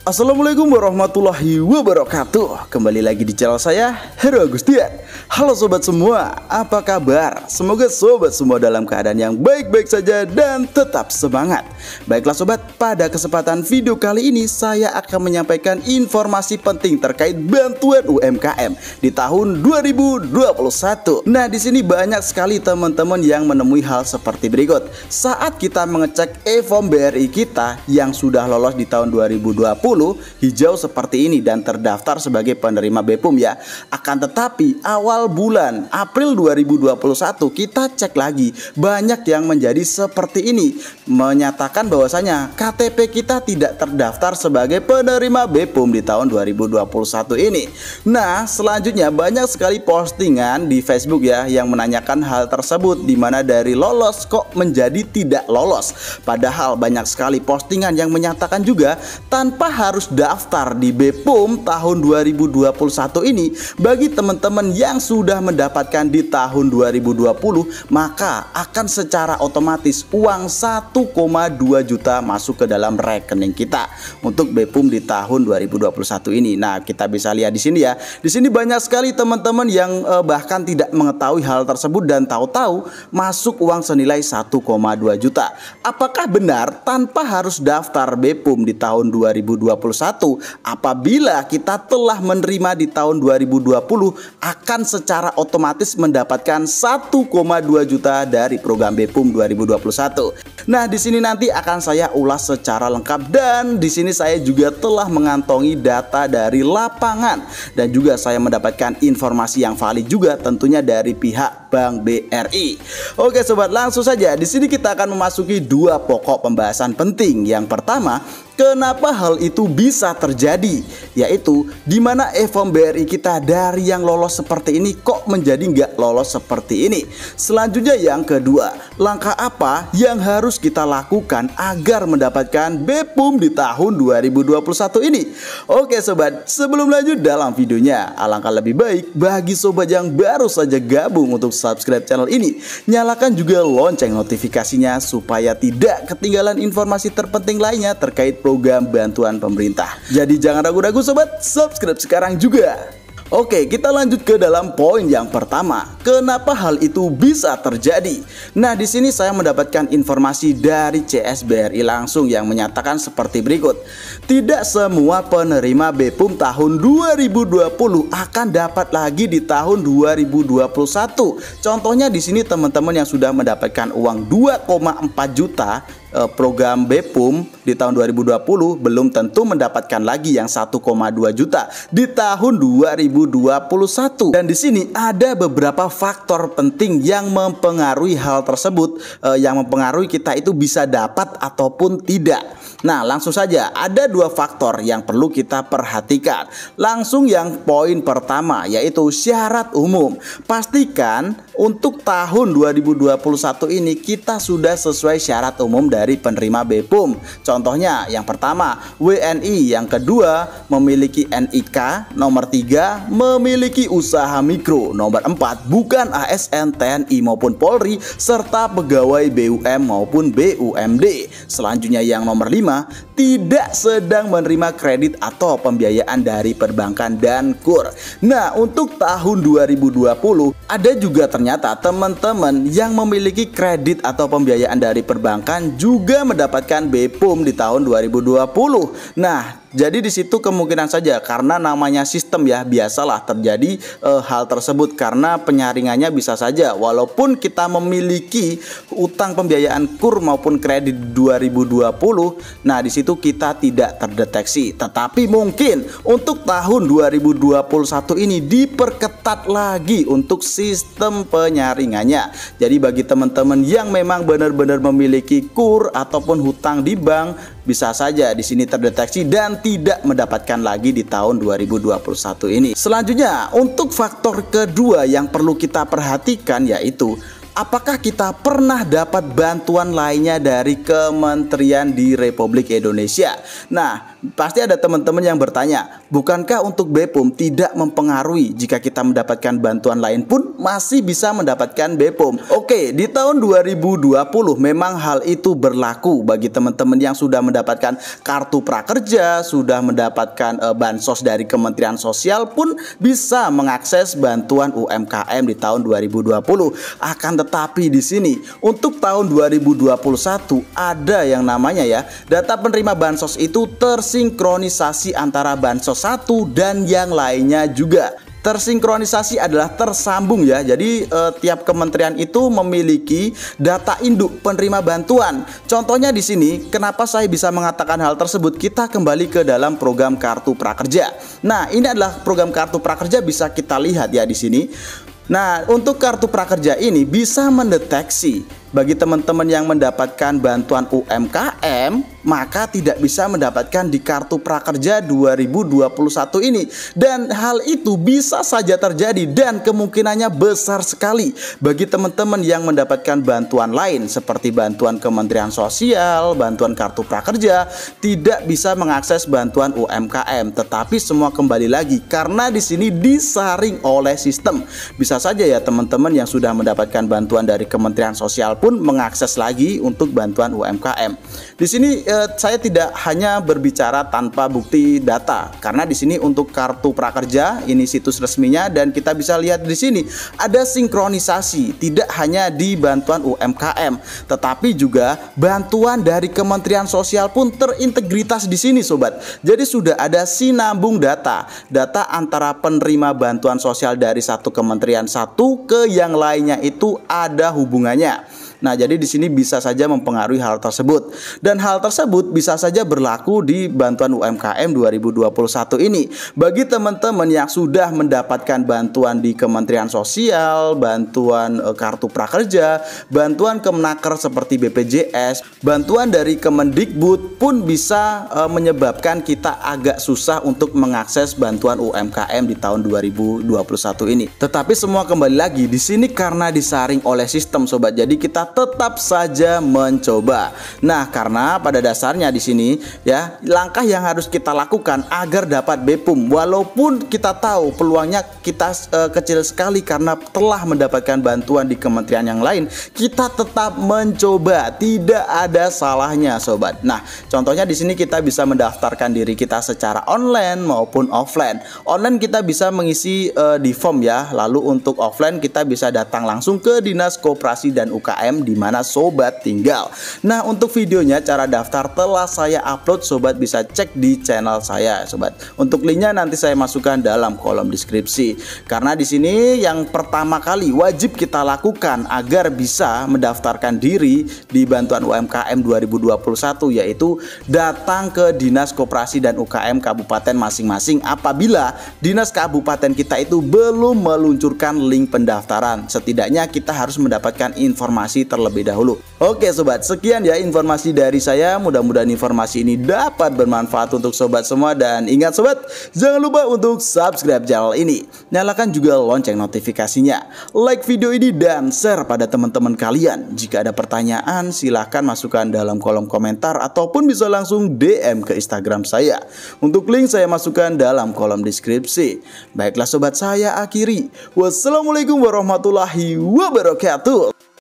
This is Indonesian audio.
Assalamualaikum warahmatullahi wabarakatuh. Kembali lagi di channel saya, Heru Agustian. Halo sobat semua, apa kabar? Semoga sobat semua dalam keadaan yang baik-baik saja dan tetap semangat. Baiklah sobat, pada kesempatan video kali ini saya akan menyampaikan informasi penting terkait bantuan UMKM di tahun 2021. Nah, di sini banyak sekali teman-teman yang menemui hal seperti berikut. Saat kita mengecek e-form BRI kita yang sudah lolos di tahun 2020 hijau seperti ini dan terdaftar sebagai penerima BPUM ya. Akan tetapi awal bulan April 2021 kita cek lagi, banyak yang menjadi seperti ini, menyatakan bahwasanya KTP kita tidak terdaftar sebagai penerima BPUM di tahun 2021 ini. Nah, selanjutnya banyak sekali postingan di Facebook ya yang menanyakan hal tersebut, dimana dari lolos kok menjadi tidak lolos. Padahal banyak sekali postingan yang menyatakan juga tanpa harus daftar di BPUM tahun 2021 ini. Bagi teman-teman yang sudah mendapatkan di tahun 2020, maka akan secara otomatis uang 1,2 juta masuk ke dalam rekening kita untuk BPUM di tahun 2021 ini. Nah, kita bisa lihat di sini ya. Di sini banyak sekali teman-teman yang bahkan tidak mengetahui hal tersebut dan tahu-tahu masuk uang senilai 1,2 juta. Apakah benar tanpa harus daftar BPUM di tahun 2021, apabila kita telah menerima di tahun 2020 akan secara otomatis mendapatkan 1,2 juta dari program BPUM 2021. Nah, di sini nanti akan saya ulas secara lengkap dan di sini saya juga telah mengantongi data dari lapangan dan juga saya mendapatkan informasi yang valid juga tentunya dari pihak Bank BRI. Oke sobat, langsung saja di sini kita akan memasuki dua pokok pembahasan penting. Yang pertama, kenapa hal itu bisa terjadi, yaitu dimana e-form BRI kita dari yang lolos seperti ini kok menjadi nggak lolos seperti ini. Selanjutnya yang kedua, langkah apa yang harus kita lakukan agar mendapatkan BPUM di tahun 2021 ini. Oke sobat, sebelum lanjut dalam videonya, alangkah lebih baik bagi sobat yang baru saja gabung untuk subscribe channel ini, nyalakan juga lonceng notifikasinya supaya tidak ketinggalan informasi terpenting lainnya terkait program bantuan pemerintah. Jadi jangan ragu-ragu sobat, subscribe sekarang juga. Oke, kita lanjut ke dalam poin yang pertama. Kenapa hal itu bisa terjadi? Nah, di sini saya mendapatkan informasi dari CSBRI langsung yang menyatakan seperti berikut. Tidak semua penerima BPUM tahun 2020 akan dapat lagi di tahun 2021. Contohnya di sini teman-teman yang sudah mendapatkan uang 2,4 juta program BPUM di tahun 2020 belum tentu mendapatkan lagi yang 1,2 juta di tahun 2021. Dan di sini ada beberapa faktor penting yang mempengaruhi hal tersebut, yang mempengaruhi kita itu bisa dapat ataupun tidak. Nah, langsung saja ada dua faktor yang perlu kita perhatikan. Langsung yang poin pertama, yaitu syarat umum. Pastikan untuk tahun 2021 ini kita sudah sesuai syarat umum dari penerima BPUM. Contohnya yang pertama WNI, yang kedua memiliki NIK, nomor 3 memiliki usaha mikro, nomor 4 bukan ASN TNI maupun Polri serta pegawai BUM maupun BUMD. Selanjutnya yang nomor 5 tidak sedang menerima kredit atau pembiayaan dari perbankan dan KUR. Nah, untuk tahun 2020 ada juga ternyata teman-teman yang memiliki kredit atau pembiayaan dari perbankan juga mendapatkan BPUM di tahun 2020. Nah, jadi di situ kemungkinan saja karena namanya sistem ya, biasalah terjadi hal tersebut karena penyaringannya bisa saja walaupun kita memiliki utang pembiayaan KUR maupun kredit 2020, nah di situ kita tidak terdeteksi. Tetapi mungkin untuk tahun 2021 ini diperketat lagi untuk sistem penyaringannya. Jadi bagi teman-teman yang memang benar-benar memiliki KUR ataupun hutang di bank, bisa saja di sini terdeteksi dan tidak mendapatkan lagi di tahun 2021 ini. Selanjutnya, untuk faktor kedua yang perlu kita perhatikan yaitu apakah kita pernah dapat bantuan lainnya dari kementerian di Republik Indonesia? Nah, pasti ada teman-teman yang bertanya, bukankah untuk BPOM tidak mempengaruhi jika kita mendapatkan bantuan lain pun masih bisa mendapatkan BPOM? Oke, di tahun 2020 memang hal itu berlaku bagi teman-teman yang sudah mendapatkan kartu prakerja, sudah mendapatkan bansos dari Kementerian Sosial pun bisa mengakses bantuan UMKM di tahun 2020. Akan tetapi di sini untuk tahun 2021 ada yang namanya ya, data penerima bansos itu tersinkronisasi antara bansos satu dan yang lainnya juga. Tersinkronisasi adalah tersambung ya. Jadi tiap kementerian itu memiliki data induk penerima bantuan. Contohnya di sini, kenapa saya bisa mengatakan hal tersebut? Kita kembali ke dalam program Kartu Prakerja. Nah, ini adalah program Kartu Prakerja, bisa kita lihat ya di sini. Nah, untuk Kartu Prakerja ini bisa mendeteksi bagi teman-teman yang mendapatkan bantuan UMKM, maka tidak bisa mendapatkan di Kartu Prakerja 2021 ini. Dan hal itu bisa saja terjadi dan kemungkinannya besar sekali bagi teman-teman yang mendapatkan bantuan lain seperti bantuan Kementerian Sosial, bantuan Kartu Prakerja, tidak bisa mengakses bantuan UMKM. Tetapi semua kembali lagi karena di sini disaring oleh sistem. Bisa saja ya teman-teman yang sudah mendapatkan bantuan dari Kementerian Sosial pun mengakses lagi untuk bantuan UMKM. Di sini saya tidak hanya berbicara tanpa bukti data, karena di sini untuk Kartu Prakerja ini situs resminya dan kita bisa lihat di sini ada sinkronisasi tidak hanya di bantuan UMKM, tetapi juga bantuan dari Kementerian Sosial pun terintegritas di sini sobat. Jadi sudah ada sinambung data antara penerima bantuan sosial dari satu kementerian satu ke yang lainnya itu ada hubungannya. Nah, jadi di sini bisa saja mempengaruhi hal tersebut. Dan hal tersebut bisa saja berlaku di bantuan UMKM 2021 ini. Bagi teman-teman yang sudah mendapatkan bantuan di Kementerian Sosial, bantuan Kartu Prakerja, bantuan Kemenaker seperti BPJS, bantuan dari Kemendikbud pun bisa menyebabkan kita agak susah untuk mengakses bantuan UMKM di tahun 2021 ini. Tetapi semua kembali lagi di sini karena disaring oleh sistem sobat. Jadi kita tetap saja mencoba. Nah, karena pada dasarnya di sini ya, langkah yang harus kita lakukan agar dapat BPOM, walaupun kita tahu peluangnya kita kecil sekali karena telah mendapatkan bantuan di kementerian yang lain, kita tetap mencoba. Tidak ada salahnya, sobat. Nah, contohnya di sini kita bisa mendaftarkan diri kita secara online maupun offline. Online kita bisa mengisi di form ya. Lalu untuk offline kita bisa datang langsung ke Dinas Koperasi dan UKM di mana sobat tinggal. Nah, untuk videonya cara daftar telah saya upload, sobat bisa cek di channel saya, sobat. Untuk linknya nanti saya masukkan dalam kolom deskripsi. Karena di sini yang pertama kali wajib kita lakukan agar bisa mendaftarkan diri di bantuan UMKM 2021 yaitu datang ke Dinas Koperasi dan UKM kabupaten masing-masing apabila dinas kabupaten kita itu belum meluncurkan link pendaftaran. Setidaknya kita harus mendapatkan informasi terlebih dahulu. Oke sobat, sekian ya informasi dari saya. Mudah-mudahan informasi ini dapat bermanfaat untuk sobat semua. Dan ingat sobat, jangan lupa untuk subscribe channel ini, nyalakan juga lonceng notifikasinya, like video ini dan share pada teman-teman kalian. Jika ada pertanyaan silahkan masukkan dalam kolom komentar ataupun bisa langsung DM ke Instagram saya. Untuk link saya masukkan dalam kolom deskripsi. Baiklah sobat, saya akhiri. Wassalamualaikum warahmatullahi wabarakatuh.